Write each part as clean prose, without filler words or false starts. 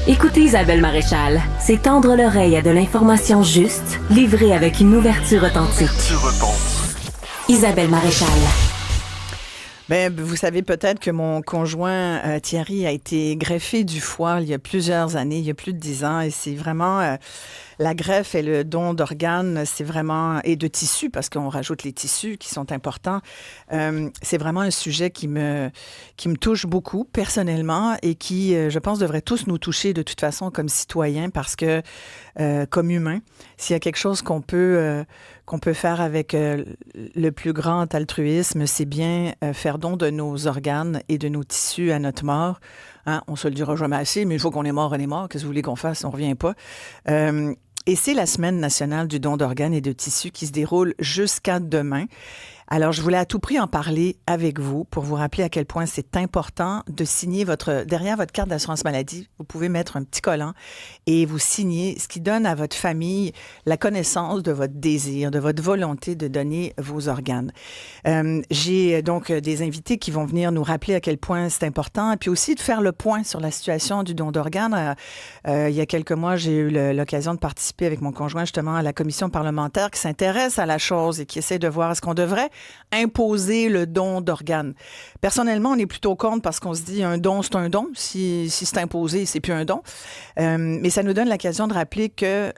Écoutez Isabelle Maréchal, c'est tendre l'oreille à de l'information juste, livrée avec une ouverture authentique. Isabelle Maréchal. Bien, vous savez peut-être que mon conjoint Thierry a été greffé du foie il y a plusieurs années, il y a plus de 10 ans, et c'est vraiment la greffe et le don d'organes, c'est vraiment, et de tissus, parce qu'on rajoute les tissus qui sont importants, c'est vraiment un sujet qui me touche beaucoup personnellement et qui, je pense, devrait tous nous toucher de toute façon comme citoyens, parce que comme humains, s'il y a quelque chose qu'on peut faire avec le plus grand altruisme, c'est bien faire don de nos organes et de nos tissus à notre mort. Hein, on se le dira jamais assez, mais il faut qu'on est mort, on est mort. Qu'est-ce que vous voulez qu'on fasse? On ne revient pas. Et c'est la Semaine nationale du don d'organes et de tissus qui se déroule jusqu'à demain. Alors, je voulais à tout prix en parler avec vous pour vous rappeler à quel point c'est important de signer derrière votre carte d'assurance maladie, vous pouvez mettre un petit collant et vous signer, ce qui donne à votre famille la connaissance de votre désir, de votre volonté de donner vos organes. J'ai donc des invités qui vont venir nous rappeler à quel point c'est important et puis aussi de faire le point sur la situation du don d'organes. Il y a quelques mois, j'ai eu l'occasion de participer avec mon conjoint justement à la commission parlementaire qui s'intéresse à la chose et qui essaie de voir est-ce qu'on devrait imposer le don d'organes. Personnellement, on est plutôt contre parce qu'on se dit un don, c'est un don. Si c'est imposé, c'est plus un don. Mais ça nous donne l'occasion de rappeler que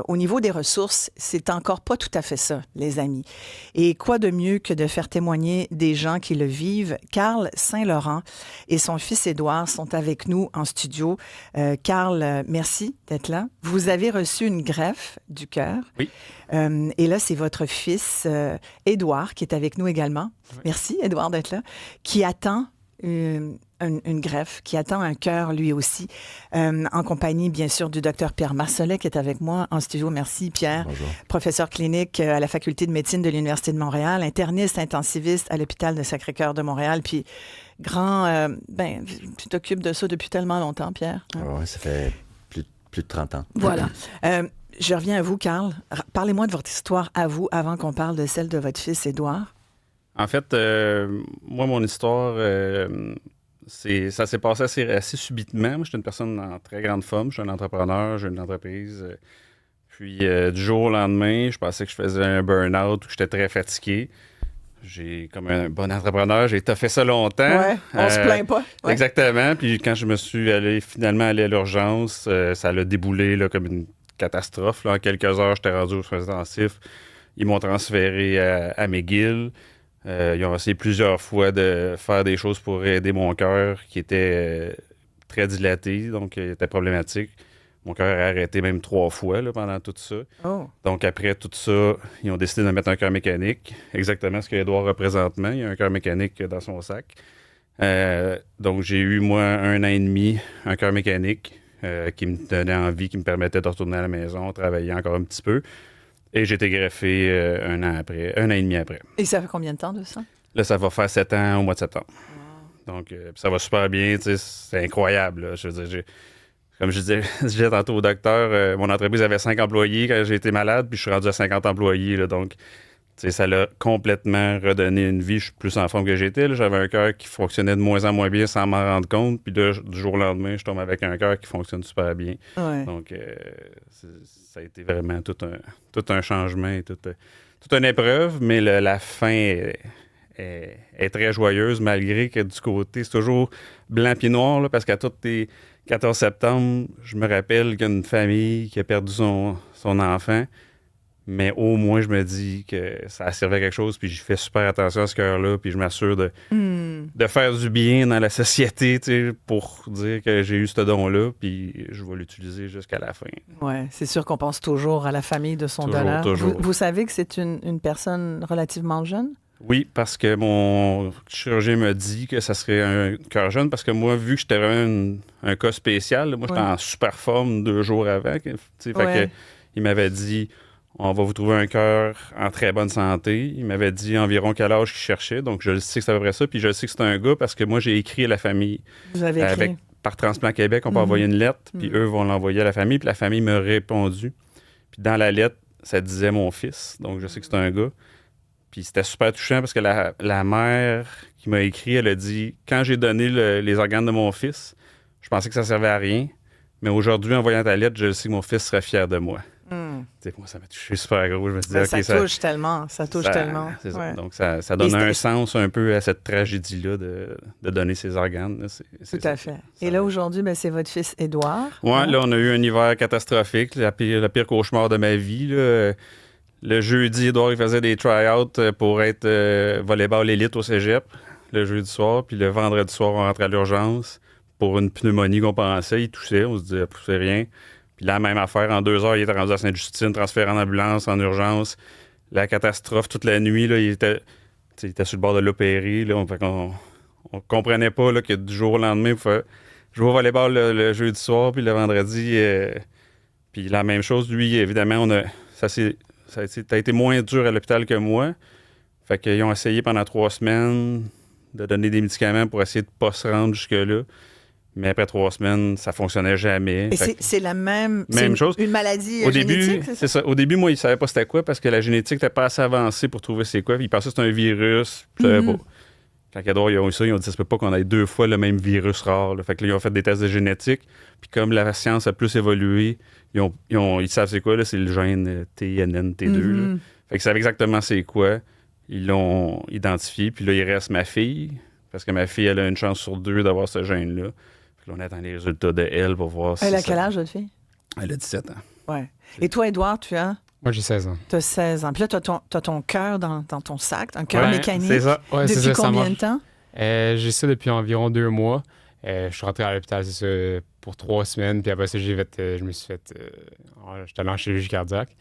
au niveau des ressources, c'est encore pas tout à fait ça, les amis. Et quoi de mieux que de faire témoigner des gens qui le vivent? Carl Saint-Laurent et son fils Édouard sont avec nous en studio. Carl, merci d'être là. Vous avez reçu une greffe du cœur. Oui. Et là, c'est votre fils, Édouard, qui est avec nous également. Oui. Merci, Édouard, d'être là. Qui attend une greffe, qui attend un cœur, lui aussi, en compagnie, bien sûr, du docteur Pierre Marcellet, qui est avec moi en studio. Merci, Pierre. Bonjour. Professeur clinique à la Faculté de médecine de l'Université de Montréal, interniste intensiviste à l'hôpital de Sacré-Cœur de Montréal, puis tu t'occupes de ça depuis tellement longtemps, Pierre. Hein? Oui, ça fait plus de 30 ans. Voilà. Je reviens à vous, Carl. Parlez-moi de votre histoire à vous avant qu'on parle de celle de votre fils, Édouard. En fait, moi, mon histoire, ça s'est passé assez subitement. Moi, je suis une personne en très grande forme. Je suis un entrepreneur, j'ai une entreprise. Puis, du jour au lendemain, je pensais que je faisais un burn-out, que j'étais très fatigué. Comme un bon entrepreneur, j'ai fait ça longtemps. Ouais, on se plaint pas. Ouais. Exactement. Puis, quand je me suis finalement allé à l'urgence, ça l'a déboulé là, comme une catastrophe. Là. En quelques heures, j'étais rendu aux soins intensifs. Ils m'ont transféré à McGill. Ils ont essayé plusieurs fois de faire des choses pour aider mon cœur qui était très dilaté, donc il était problématique. Mon cœur a arrêté même 3 fois là, pendant tout ça. Oh. Donc après tout ça, ils ont décidé de mettre un cœur mécanique. Exactement ce qu'Édouard a présentement. Il y a un cœur mécanique dans son sac. Donc j'ai eu, moi, 1 an et demi, un cœur mécanique qui me donnait envie, qui me permettait de retourner à la maison, travailler encore un petit peu. Et j'ai été greffé 1 an et demi après. Et ça fait combien de temps de ça? Là, ça va faire 7 ans au mois de septembre. Wow. Donc, ça va super bien. C'est incroyable. Là. Je veux dire, comme je disais tantôt au docteur, mon entreprise avait 5 employés quand j'ai été malade, puis je suis rendu à 50 employés. Là, donc, ça l'a complètement redonné une vie. Je suis plus en forme que j'étais. Là. J'avais un cœur qui fonctionnait de moins en moins bien sans m'en rendre compte. Puis là, du jour au lendemain, je tombe avec un cœur qui fonctionne super bien. Ouais. Donc, ça a été vraiment tout un changement, toute une épreuve. Mais la fin est très joyeuse, malgré que du côté, c'est toujours blanc puis noir. Là, parce qu'à tous les 14 septembre, je me rappelle qu'il y a une famille qui a perdu son enfant. Mais au moins, je me dis que ça a servi à quelque chose, puis je fais super attention à ce cœur-là, puis je m'assure de faire du bien dans la société, pour dire que j'ai eu ce don-là, puis je vais l'utiliser jusqu'à la fin. Oui, c'est sûr qu'on pense toujours à la famille de son donneur. Vous savez que c'est une personne relativement jeune? Oui, parce que mon chirurgien m'a dit que ça serait un cœur jeune, parce que moi, vu que j'étais vraiment un cas spécial, moi, j'étais en super forme 2 jours avant. Fait que, il m'avait dit... On va vous trouver un cœur en très bonne santé. Il m'avait dit environ quel âge qu'il cherchait. Donc, je le sais que c'est à peu près ça. Puis, je le sais que c'est un gars parce que moi, j'ai écrit à la famille. Vous avez écrit? Par Transplant Québec, on peut envoyer une lettre. Puis, eux vont l'envoyer à la famille. Puis, la famille m'a répondu. Puis, dans la lettre, ça disait mon fils. Donc, je sais que c'est un gars. Puis, c'était super touchant parce que la mère qui m'a écrit, elle a dit « Quand j'ai donné les organes de mon fils, je pensais que ça servait à rien. Mais aujourd'hui, en voyant ta lettre, je sais que mon fils serait fier de moi. Mm. Moi, ça m'a touché super gros. Je me dis, Ça touche tellement. Ça touche tellement. C'est ça. Ouais. Donc, ça donne un sens un peu à cette tragédie-là de donner ses organes. Là. Tout à fait. Et là, aujourd'hui, c'est votre fils Édouard. Oui, là, on a eu un hiver catastrophique. Le pire cauchemar de ma vie. Là. Le jeudi, Édouard, il faisait des try-outs pour être volleyball élite au cégep le jeudi soir. Puis le vendredi soir, on rentrait à l'urgence pour une pneumonie qu'on pensait. Il toussait. On se disait, c'est rien. Puis la même affaire, en 2 heures, il était rendu à Sainte-Justine, transféré en ambulance, en urgence. La catastrophe, toute la nuit, là, il était sur le bord de l'opérie. On comprenait pas là, que du jour au lendemain, il pouvait jouer au volleyball le jeudi soir, puis le vendredi. Puis la même chose, lui, évidemment, ça a été moins dur à l'hôpital que moi. Fait qu'ils ont essayé pendant 3 semaines de donner des médicaments pour essayer de ne pas se rendre jusque-là. Mais après 3 semaines, ça fonctionnait jamais. Et c'est la même chose. Une maladie au génétique, début, c'est ça? Au début, moi, il ne savait pas c'était quoi parce que la génétique n'était pas assez avancée pour trouver c'est quoi. Il pensait que c'était un virus. Je savais pas. Quand Édouard, ils ont eu ça, ils ont dit ça se peut pas qu'on ait 2 fois le même virus rare. Là. Fait que là, ils ont fait des tests de génétique. Puis comme la science a plus évolué, ils savent c'est quoi, là, c'est le gène TNNT2. Là. Fait qu'ils savaient exactement c'est quoi. Ils l'ont identifié. Puis là, il reste ma fille. Parce que ma fille, elle a une chance sur 2 d'avoir ce gène-là. Puis là, on attend les résultats de elle pour voir si. Elle a quel âge, votre fille? Elle a 17 ans. Ouais. Et toi, Édouard, tu as? Moi, j'ai 16 ans. Tu as 16 ans. Puis là, tu as ton cœur dans ton sac, un cœur mécanique. C'est ça. Ouais, depuis c'est ça, combien de temps? J'ai ça depuis environ 2 mois. Je suis rentré à l'hôpital, c'est ça, pour 3 semaines. Puis après ça, je me suis fait... j'étais allé en chirurgie cardiaque.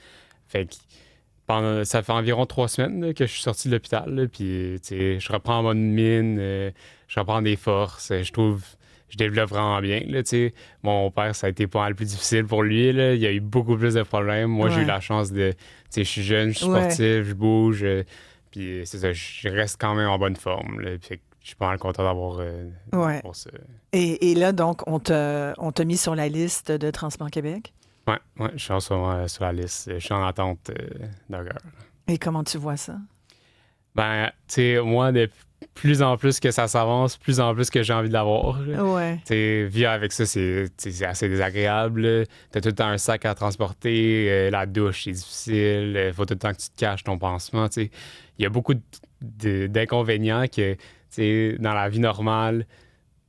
Fait que ça fait environ 3 semaines là, que je suis sorti de l'hôpital. Là, puis, je reprends en bonne mine. Je reprends des forces. Je trouve... Je développe vraiment bien. Là, mon père, ça a été pas mal plus difficile pour lui. Là. Il y a eu beaucoup plus de problèmes. Moi, j'ai eu la chance de... Je suis jeune, je suis sportif, je bouge. Puis c'est ça, je reste quand même en bonne forme. Là, fait que je suis pas mal content d'avoir pour ça. Et là, donc, on t'a mis sur la liste de Transplant Québec? Oui, je suis en ce moment sur la liste. Je suis en attente d'un cœur. Et comment tu vois ça? Ben, tu sais, moi, de plus en plus que ça s'avance, plus en plus que j'ai envie de l'avoir. Ouais. Tu sais, vivre avec ça, c'est assez désagréable. T'as tout le temps un sac à transporter, la douche, c'est difficile. Faut tout le temps que tu te caches ton pansement. Tu sais, il y a beaucoup d'inconvénients que, tu sais, dans la vie normale,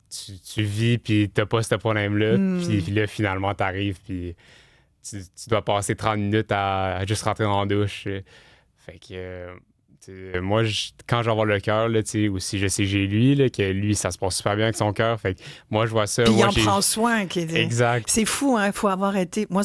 tu vis puis t'as pas ce problème-là. Puis là, finalement, t'arrives puis tu dois passer 30 minutes à juste rentrer dans la douche. Fait que... moi, quand je vais avoir le cœur, ou si je sais que j'ai lui, là, que lui, ça se passe super bien avec son cœur. Fait que moi, je vois ça. Puis moi, il en prend soin. Exact. C'est fou, hein? Il faut avoir été... Moi,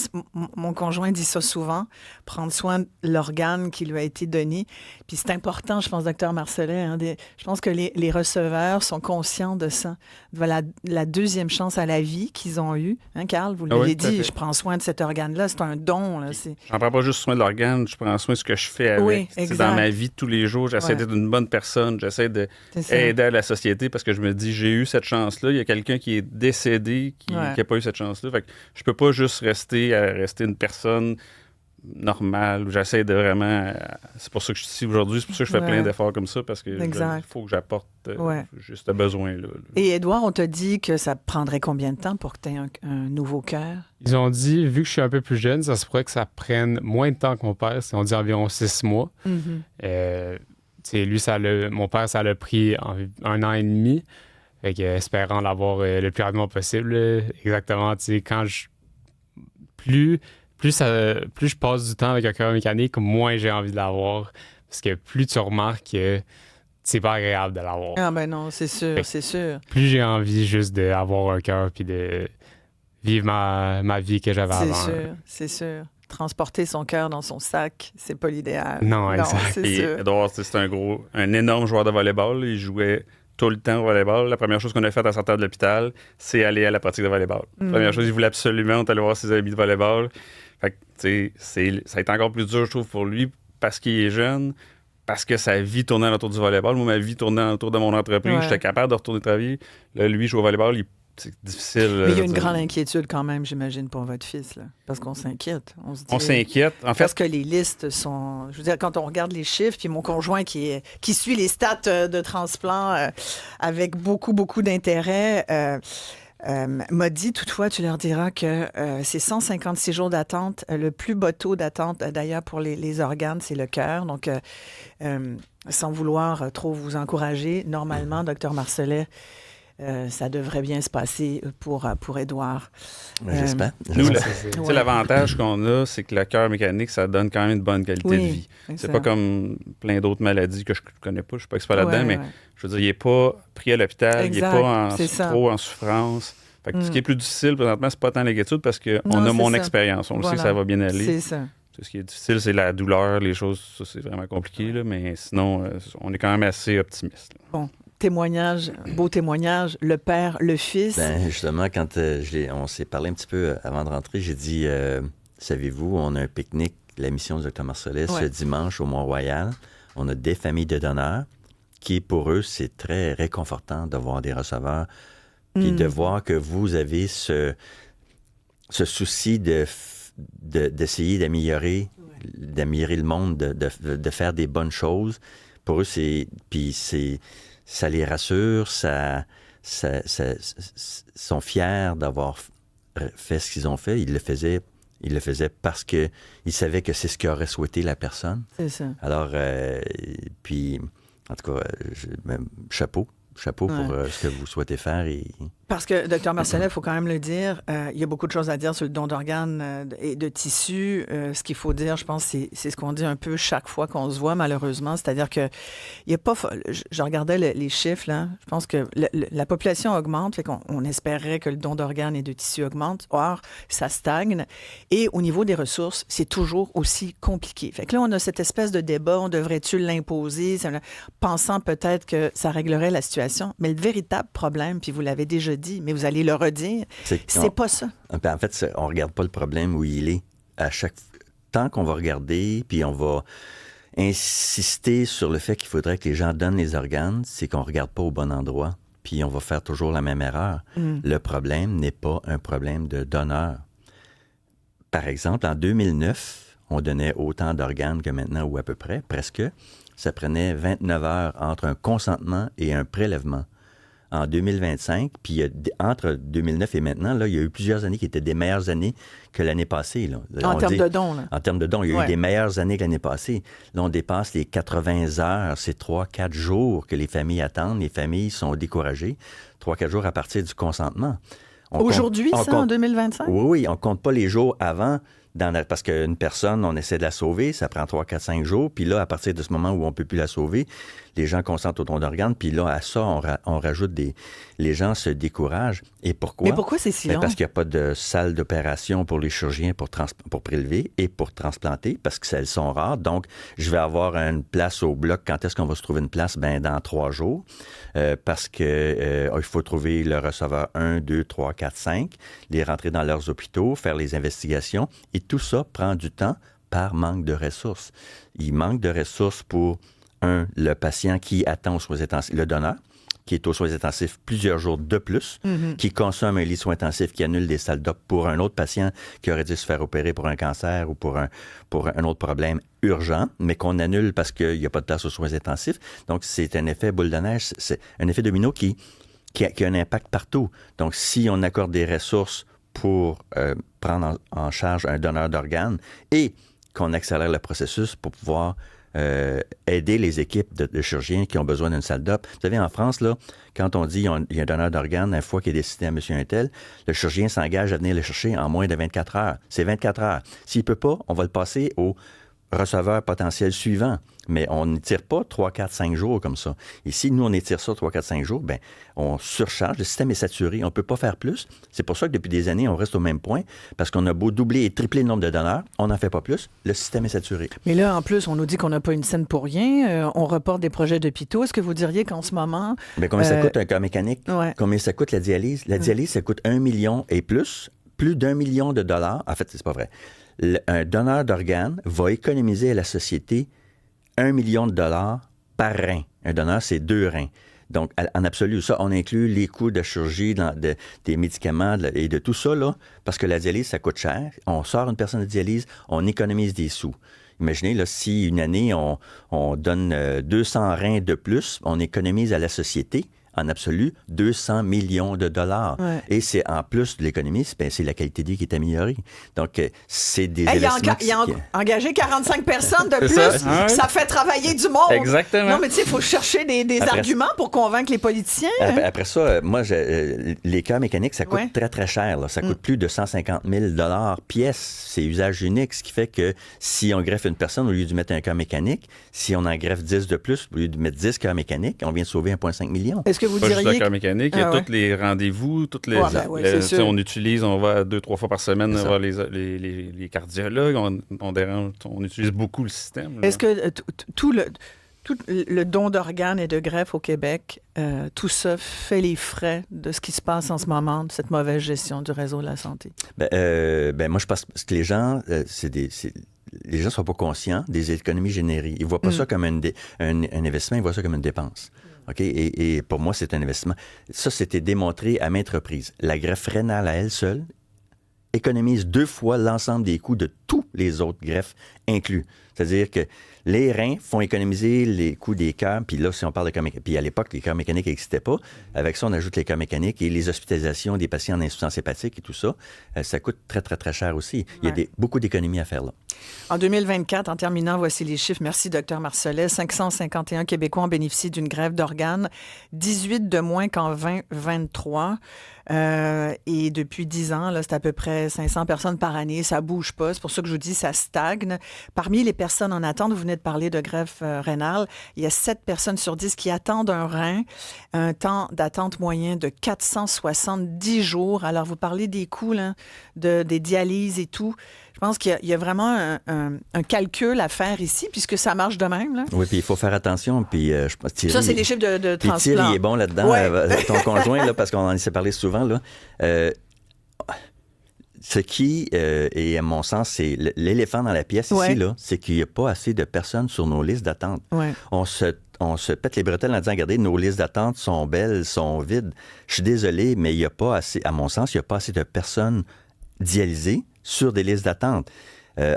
mon conjoint dit ça souvent, prendre soin de l'organe qui lui a été donné. Puis c'est important, je pense, docteur Marcellet. Hein, je pense que les receveurs sont conscients de ça. De la deuxième chance à la vie qu'ils ont eue. Hein, Carl, vous l'avez dit, je prends soin de cet organe-là. C'est un don. Là, j'en prends pas juste soin de l'organe, je prends soin de ce que je fais avec. Oui, exact. Dans ma vie tous les jours, j'essaie d'être une bonne personne, j'essaie d'aider à la société parce que je me dis, j'ai eu cette chance-là, il y a quelqu'un qui est décédé qui n'a pas eu cette chance-là. Fait que je peux pas juste rester une personne normale. J'essaie de vraiment... C'est pour ça que je suis ici aujourd'hui, c'est pour ça que je fais plein d'efforts comme ça parce que il faut que j'apporte juste ce besoin-là. Et Édouard, on t'a dit que ça prendrait combien de temps pour que tu aies un nouveau cœur? Ils ont dit, vu que je suis un peu plus jeune, ça se pourrait que ça prenne moins de temps que mon père. On dit environ 6 mois. Lui, mon père, ça l'a pris 1 an et demi. Fait que, espérant l'avoir le plus rapidement possible. Exactement, quand plus je passe du temps avec un cœur mécanique, moins j'ai envie de l'avoir. Parce que plus tu remarques que c'est pas agréable de l'avoir. Ah ben non, c'est sûr, c'est sûr. Plus j'ai envie juste d'avoir un cœur puis de vivre ma vie que j'avais avant. C'est sûr. Transporter son cœur dans son sac, c'est pas l'idéal. Non, exact. Et Édouard, c'est un énorme joueur de volleyball. Il jouait tout le temps au volleyball. La première chose qu'on a faite en sortant de l'hôpital, c'est aller à la pratique de volleyball. La première chose, il voulait absolument aller voir ses amis de volleyball. Fait que, ça a été encore plus dur, je trouve, pour lui, parce qu'il est jeune, parce que sa vie tournait autour du volleyball. Moi, ma vie tournait autour de mon entreprise. J'étais capable de retourner travailler. Là, lui, jouer au volleyball, c'est difficile. Mais il y a une grande inquiétude quand même, j'imagine, pour votre fils, là, parce qu'on s'inquiète. On s'inquiète. En fait, parce que les listes sont... Je veux dire, quand on regarde les chiffres, puis mon conjoint qui suit les stats de transplant avec beaucoup, beaucoup d'intérêt... m'a dit, toutefois, tu leur diras que c'est 156 jours d'attente. Le plus bas taux d'attente, d'ailleurs, pour les organes, c'est le cœur. Donc, sans vouloir trop vous encourager, normalement, Dr Marcellet, ça devrait bien se passer pour Édouard. J'espère. Nous, l'avantage qu'on a, c'est que le cœur mécanique, ça donne quand même une bonne qualité de vie. C'est pas comme plein d'autres maladies que je connais pas, je suis pas expert là-dedans, mais je veux dire, il n'est pas pris à l'hôpital, il n'est pas trop en souffrance. Fait que ce qui est plus difficile, présentement, c'est pas tant l'inquiétude parce qu'on a mon expérience. On le sait que ça va bien aller. C'est ça. Ce qui est difficile, c'est la douleur, les choses, ça, c'est vraiment compliqué, là, mais sinon, on est quand même assez optimiste. Là. Bon. Témoignage, beau témoignage, le père, le fils. Ben, justement, quand on s'est parlé un petit peu avant de rentrer, j'ai dit, savez-vous, on a un pique-nique, la mission du Dr Marcellet, ce dimanche au Mont-Royal. On a des familles de donneurs qui, pour eux, c'est très réconfortant de voir des receveurs, puis de voir que vous avez ce souci d'essayer d'améliorer le monde, de faire des bonnes choses. Pour eux, ça les rassure, sont fiers d'avoir fait ce qu'ils ont fait. Ils le faisaient parce qu'ils savaient que c'est ce qu'aurait souhaité la personne. C'est ça. Alors, puis, en tout cas, chapeau pour ce que vous souhaitez faire. Parce que, Dr Marcellet, il faut quand même le dire, il y a beaucoup de choses à dire sur le don d'organes et de tissus. Ce qu'il faut dire, je pense, c'est ce qu'on dit un peu chaque fois qu'on se voit, malheureusement. C'est-à-dire que il y a pas... Je regardais les chiffres, là. Je pense que la population augmente, fait qu'on espérait que le don d'organes et de tissus augmente. Or, ça stagne. Et au niveau des ressources, c'est toujours aussi compliqué. Fait que là, on a cette espèce de débat, on devrait-tu l'imposer, pensant peut-être que ça réglerait la situation. Mais le véritable problème, puis vous l'avez déjà dit, mais vous allez le redire, c'est pas ça. En fait, on ne regarde pas le problème où il est. Tant qu'on va regarder, puis on va insister sur le fait qu'il faudrait que les gens donnent les organes, c'est qu'on ne regarde pas au bon endroit, puis on va faire toujours la même erreur. Le problème n'est pas un problème de donneur. Par exemple, en 2009, on donnait autant d'organes que maintenant, ou à peu près, presque. Ça prenait 29 heures entre un consentement et un prélèvement. En 2025, puis entre 2009 et maintenant, là, il y a eu plusieurs années qui étaient des meilleures années que l'année passée. Là. En termes de dons. Là. En termes de dons, il y a eu des meilleures années que l'année passée. Là, on dépasse les 80 heures. C'est 3-4 jours que les familles attendent. Les familles sont découragées. 3-4 jours à partir du consentement. Aujourd'hui, en 2025? Oui, on ne compte pas les jours avant. Parce qu'une personne, on essaie de la sauver, ça prend 3, 4, 5 jours. Puis là, à partir de ce moment où on ne peut plus la sauver, les gens consentent au don d'organes. Puis là, à ça, on rajoute les gens se découragent. Et pourquoi? Mais pourquoi c'est si long? Parce qu'il n'y a pas de salle d'opération pour les chirurgiens pour prélever et pour transplanter, parce que elles sont rares. Donc, je vais avoir une place au bloc. Quand est-ce qu'on va se trouver une place? Bien, dans 3 jours. Parce que il faut trouver le receveur 1, 2, 3, 4, 5, les rentrer dans leurs hôpitaux, faire les investigations. Et tout ça prend du temps par manque de ressources. Il manque de ressources pour, le patient qui attend aux soins intensifs, le donneur, qui est aux soins intensifs plusieurs jours de plus, qui consomme un lit de soins intensifs, qui annule des salles d'op pour un autre patient qui aurait dû se faire opérer pour un cancer ou pour un autre problème urgent, mais qu'on annule parce qu'il n'y a pas de place aux soins intensifs. Donc, c'est un effet boule de neige, c'est un effet domino qui a un impact partout. Donc, si on accorde des ressources pour prendre en charge un donneur d'organes et qu'on accélère le processus pour pouvoir aider les équipes de chirurgiens qui ont besoin d'une salle d'op. Vous savez, en France, là, quand on dit qu'il y a un donneur d'organes, une fois qu'il est décidé à monsieur un tel, le chirurgien s'engage à venir le chercher en moins de 24 heures. C'est 24 heures. S'il ne peut pas, on va le passer au receveur potentiel suivant. Mais on n'étire pas 3, 4, 5 jours comme ça. Et si nous, on étire ça 3, 4, 5 jours, bien, on surcharge. Le système est saturé. On ne peut pas faire plus. C'est pour ça que depuis des années, on reste au même point. Parce qu'on a beau doubler et tripler le nombre de donneurs, on n'en fait pas plus. Le système est saturé. Mais là, en plus, on nous dit qu'on n'a pas une scène pour rien. On reporte des projets d'hôpitaux. Est-ce que vous diriez qu'en ce moment... Bien, combien ça coûte un cas mécanique? Ouais. Combien ça coûte la dialyse? La dialyse, ça coûte 1 million et plus d'1 million de dollars. En fait, c'est pas vrai. Un donneur d'organes va économiser à la société 1 million de dollars par rein. Un donneur, c'est 2 reins. Donc, en absolu, ça, on inclut les coûts de chirurgie, des médicaments et de tout ça, là, parce que la dialyse, ça coûte cher. On sort une personne de dialyse, on économise des sous. Imaginez, là, si une année, on donne 200 reins de plus, on économise à la société en absolu 200 millions de dollars. Ouais. Et c'est en plus de l'économie, c'est la qualité de vie qui est améliorée. Donc, c'est des investissements... Il a engagé 45 personnes de plus. Ça fait travailler du monde. Exactement. Non, mais tu sais, il faut chercher des arguments pour convaincre les politiciens. Après ça, moi, les cœurs mécaniques, ça coûte très, très cher. Là. Ça coûte plus de 150 000 pièce. C'est usage unique, ce qui fait que si on greffe une personne, au lieu de mettre un cœur mécanique, si on en greffe 10 de plus, au lieu de mettre 10 cœurs mécaniques, on vient de sauver 1,5 million. Est-ce que vous Pas diriez... juste le cœur mécanique, il y a tous les rendez-vous, toutes les... on va 2-3 fois par semaine voir les cardiologues, on utilise beaucoup le système. Est-ce que tout le don d'organes et de greffe au Québec, tout ça fait les frais de ce qui se passe en ce moment, de cette mauvaise gestion du réseau de la santé? Moi, je pense que les gens, les gens ne sont pas conscients des économies générées. Ils ne voient pas ça comme un investissement, ils voient ça comme une dépense. OK? Et pour moi, c'est un investissement. Ça, c'était démontré à maintes reprises. La greffe rénale à elle seule économise 2 fois l'ensemble des coûts de tous les autres greffes inclus. C'est-à-dire que les reins font économiser les coûts des cœurs, puis là, si on parle de cœurs mécaniques, puis à l'époque, les cœurs mécaniques n'existaient pas. Avec ça, on ajoute les cœurs mécaniques et les hospitalisations des patients en insuffisance hépatique et tout ça. Ça coûte très, très, très cher aussi. Il y a beaucoup d'économies à faire là. En 2024, en terminant, voici les chiffres. Merci, Dr Marcellet. 551 Québécois ont bénéficié d'une greffe d'organes, 18 de moins qu'en 2023. Et depuis 10 ans, là, c'est à peu près 500 personnes par année. Ça bouge pas. C'est pour ça que je vous dis, ça stagne. Parmi les personnes en attente, vous venez de parler de greffe rénale, il y a 7 personnes sur 10 qui attendent un rein, un temps d'attente moyen de 470 jours. Alors, vous parlez des coûts là, des dialyses et tout. Je pense qu'il y a vraiment un calcul à faire ici, puisque ça marche de même. Là. Oui, puis il faut faire attention. Puis, je pense, Thierry, ça, c'est les chiffres de transplant. Puis Thierry est bon là-dedans, ton conjoint, là, parce qu'on en s'est parlé souvent. Là, ce qui est, à mon sens, c'est l'éléphant dans la pièce ici, là, c'est qu'il n'y a pas assez de personnes sur nos listes d'attente. Ouais. On se pète les bretelles en disant, regardez, nos listes d'attente sont belles, sont vides. Je suis désolé, mais il n'y a pas assez, à mon sens, il n'y a pas assez de personnes dialysées sur des listes d'attente.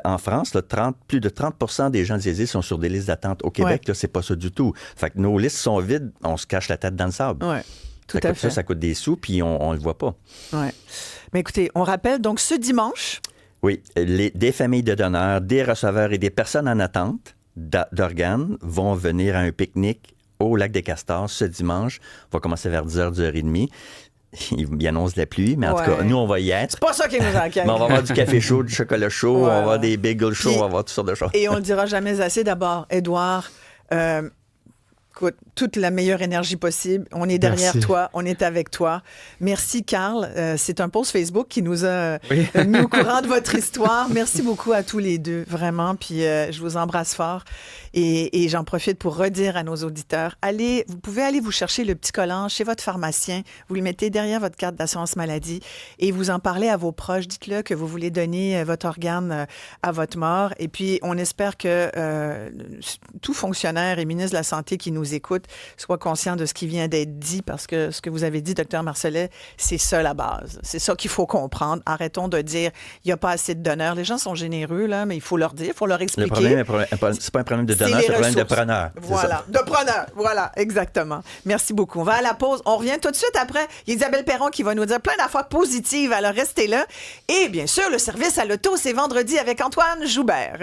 En France, là, plus de 30 des gens dialysés sont sur des listes d'attente. Au Québec, là, c'est pas ça du tout. Fait que nos listes sont vides, on se cache la tête dans le sable. Oui, tout à fait. Ça coûte des sous, puis on le voit pas. Oui. Mais écoutez, on rappelle donc ce dimanche... Oui, des familles de donneurs, des receveurs et des personnes en attente d'organes vont venir à un pique-nique au Lac des Castors ce dimanche. On va commencer vers 10h, 10h30. Il annonce la pluie, mais en tout cas, nous, on va y être. C'est pas ça qui nous inquiète. Mais on va avoir du café chaud, du chocolat chaud, on va avoir des bagels chauds, on va avoir toutes sortes de choses. Et on le dira jamais assez. D'abord, Édouard, écoute, toute la meilleure énergie possible. On est derrière toi, on est avec toi. Merci, Carl. C'est un post Facebook qui nous a mis au courant de votre histoire. Merci beaucoup à tous les deux, vraiment. Puis je vous embrasse fort. Et j'en profite pour redire à nos auditeurs, vous pouvez aller vous chercher le petit collant chez votre pharmacien. Vous le mettez derrière votre carte d'assurance maladie et vous en parlez à vos proches. Dites-le que vous voulez donner votre organe à votre mort. Et puis, on espère que tout fonctionnaire et ministre de la Santé qui nous écoute soit conscient de ce qui vient d'être dit, parce que ce que vous avez dit, Dr Marcellet, c'est ça la base. C'est ça qu'il faut comprendre. Arrêtons de dire il n'y a pas assez de donneurs. Les gens sont généreux, là, mais il faut leur dire, il faut leur expliquer. Le problème, c'est pas un problème de donneur, c'est un problème de preneur. Voilà, de preneur. Voilà, exactement. Merci beaucoup. On va à la pause. On revient tout de suite après. Il y a Isabelle Perron qui va nous dire plein d'affaires positives. Alors, restez là. Et bien sûr, le service à l'auto, c'est vendredi avec Antoine Joubert.